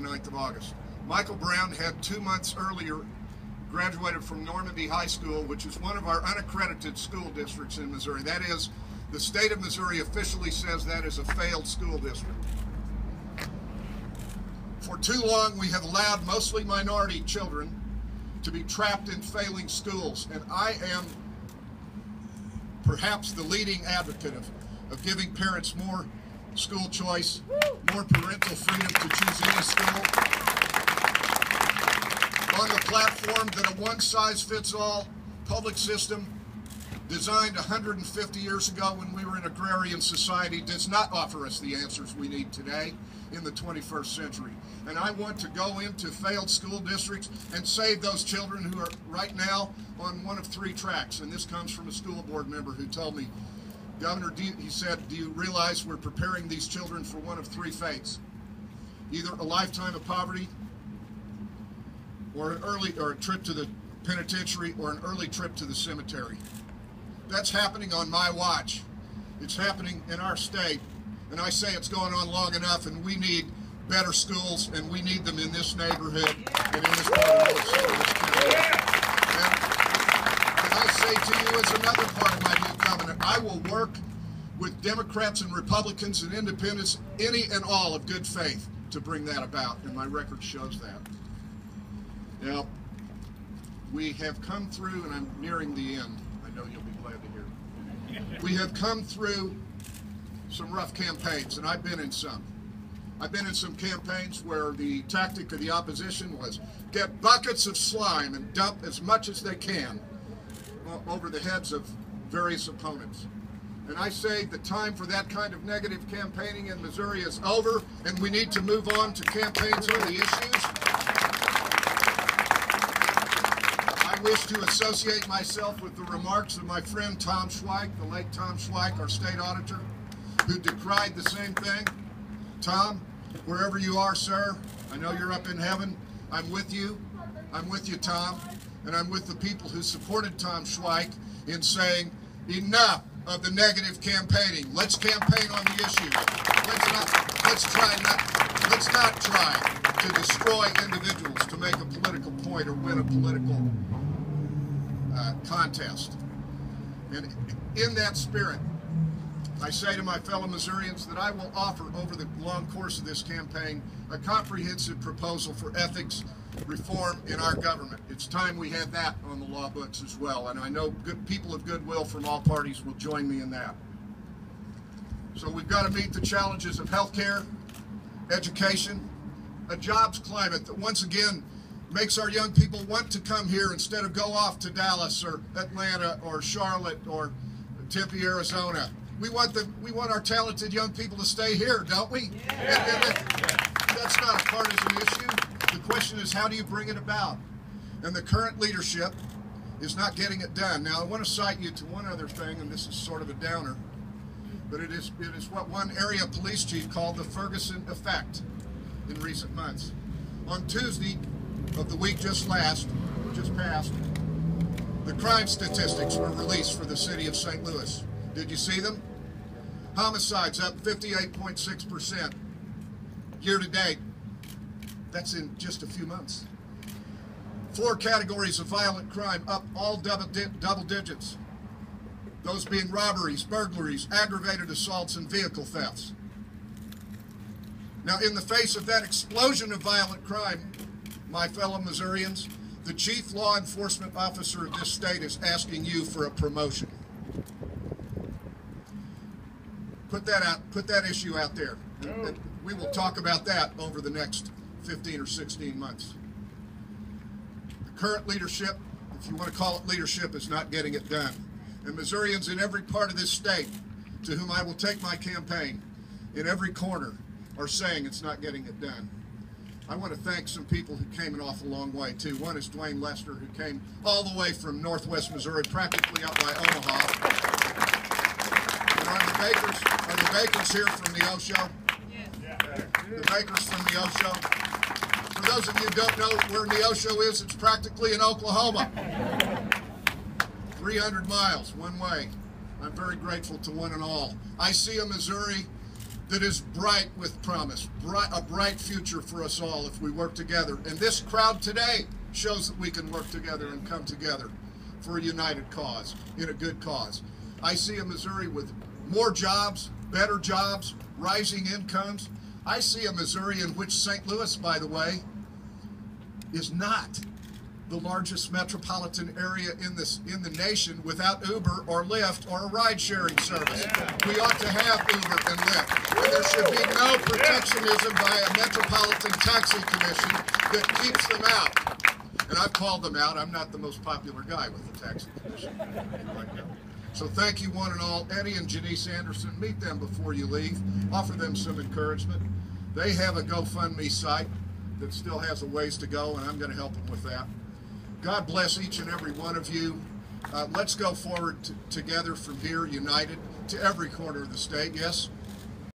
the 9th of August. Michael Brown had 2 months earlier graduated from Normandy High School, which is one of our unaccredited school districts in Missouri. That is, the state of Missouri officially says that is a failed school district. For too long, we have allowed mostly minority children to be trapped in failing schools, and I am perhaps the leading advocate of giving parents more school choice, more parental freedom to choose any school, on the platform that a one-size-fits-all public system designed 150 years ago when we were an agrarian society does not offer us the answers we need today in the 21st century. And I want to go into failed school districts and save those children who are right now on one of 3 tracks. And this comes from a school board member who told me, Governor, he said, do you realize we're preparing these children for one of 3 fates? Either a lifetime of poverty, or a trip to the penitentiary, or an early trip to the cemetery. That's happening on my watch. It's happening in our state. And I say it's going on long enough, and we need better schools, and we need them in this neighborhood and in this part of this county. And I say to you, as another part of my new covenant, I will work with Democrats and Republicans and independents, any and all of good faith, to bring that about, and my record shows that. Now, we have come through, and I'm nearing the end. I know you'll be glad to hear. We have come through some rough campaigns, and I've been in some. I've been in some campaigns where the tactic of the opposition was get buckets of slime and dump as much as they can over the heads of various opponents. And I say the time for that kind of negative campaigning in Missouri is over, and we need to move on to campaigns on the issues. I wish to associate myself with the remarks of my friend Tom Schweik, the late Tom Schweik, our state auditor, who decried the same thing. Tom, wherever you are, sir, I know you're up in heaven. I'm with you. I'm with you, Tom. And I'm with the people who supported Tom Schweik in saying, enough of the negative campaigning. Let's campaign on the issues. Let's not try to destroy individuals to make a political point or win a political contest. And in that spirit, I say to my fellow Missourians that I will offer over the long course of this campaign a comprehensive proposal for ethics reform in our government. It's time we had that on the law books as well, and I know good people of goodwill from all parties will join me in that. So we've got to meet the challenges of health care, education, a jobs climate that once again makes our young people want to come here instead of go off to Dallas or Atlanta or Charlotte or Tempe, Arizona. We want our talented young people to stay here, don't we? Yeah. And that's not a partisan issue. The question is, how do you bring it about? And the current leadership is not getting it done. Now, I want to cite you to one other thing, and this is sort of a downer, but it is what one area police chief called the Ferguson effect in recent months. On Tuesday of the week just passed, the crime statistics were released for the city of St. Louis. Did you see them? Homicides up 58.6% year to date. That's in just a few months. 4 categories of violent crime up all double digits. Those being robberies, burglaries, aggravated assaults, and vehicle thefts. Now, in the face of that explosion of violent crime, my fellow Missourians, the chief law enforcement officer of this state is asking you for a promotion. Put that issue out there. And we will talk about that over the next 15 or 16 months. The current leadership, if you want to call it leadership, is not getting it done. And Missourians in every part of this state, to whom I will take my campaign, in every corner, are saying it's not getting it done. I want to thank some people who came an awful long way, too. One is Dwayne Lester, who came all the way from northwest Missouri, practically up by Omaha. Are the Bakers here from the Osho? Yes. The Bakers from the Osho. For those of you who don't know where Neosho is, it's practically in Oklahoma. 300 miles one way. I'm very grateful to one and all. I see a Missouri that is bright with promise, a bright future for us all if we work together. And this crowd today shows that we can work together and come together for a united cause, in a good cause. I see a Missouri with more jobs, better jobs, rising incomes. I see a Missouri in which St. Louis, by the way, is not the largest metropolitan area in the nation without Uber or Lyft or a ride-sharing service. We ought to have Uber and Lyft. And there should be no protectionism by a metropolitan taxi commission that keeps them out. And I've called them out. I'm not the most popular guy with the taxi commission. So thank you one and all. Eddie and Janice Anderson, meet them before you leave. Offer them some encouragement. They have a GoFundMe site that still has a ways to go, and I'm going to help them with that. God bless each and every one of you. Let's go forward together from here, united, to every corner of the state. Yes?